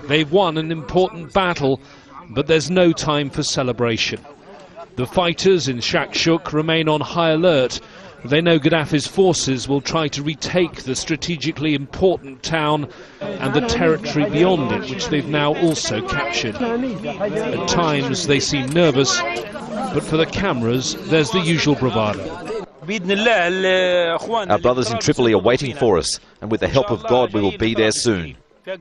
They've won an important battle, but there's no time for celebration. The fighters in Shakshuk remain on high alert. They know Gaddafi's forces will try to retake the strategically important town and the territory beyond it, which they've now also captured. At times they seem nervous, but for the cameras there's the usual bravado. Our brothers in Tripoli are waiting for us, and with the help of God we will be there soon. I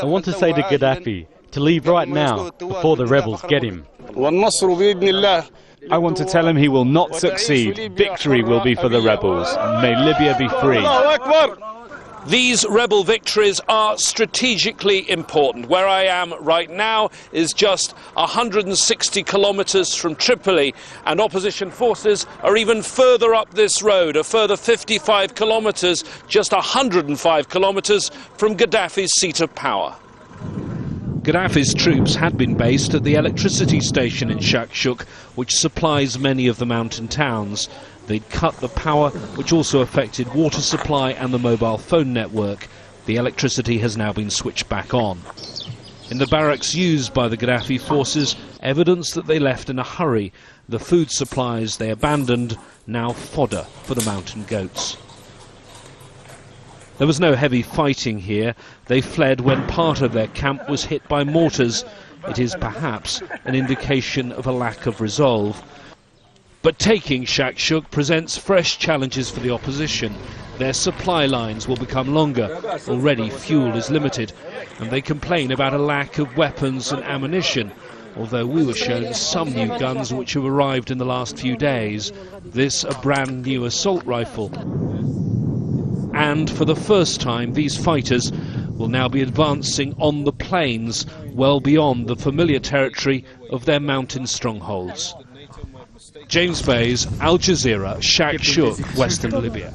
want to say to Gaddafi to leave right now, before the rebels get him. I want to tell him he will not succeed. Victory will be for the rebels. May Libya be free. These rebel victories are strategically important. Where I am right now is just 160 kilometers from Tripoli, and opposition forces are even further up this road, a further 55 kilometers, just 105 kilometers from Gaddafi's seat of power. Gaddafi's troops had been based at the electricity station in Shakshuk, which supplies many of the mountain towns. They'd cut the power, which also affected water supply and the mobile phone network. The electricity has now been switched back on. In the barracks used by the Gaddafi forces, evidence that they left in a hurry. The food supplies they abandoned, now fodder for the mountain goats. There was no heavy fighting here. They fled when part of their camp was hit by mortars. It is perhaps an indication of a lack of resolve. But taking Shakshuk presents fresh challenges for the opposition. Their supply lines will become longer. Already fuel is limited, and they complain about a lack of weapons and ammunition, although we were shown some new guns which have arrived in the last few days. This a brand new assault rifle. And for the first time, these fighters will now be advancing on the plains, well beyond the familiar territory of their mountain strongholds. James Bays, Al Jazeera, Shakshuk, Western Libya.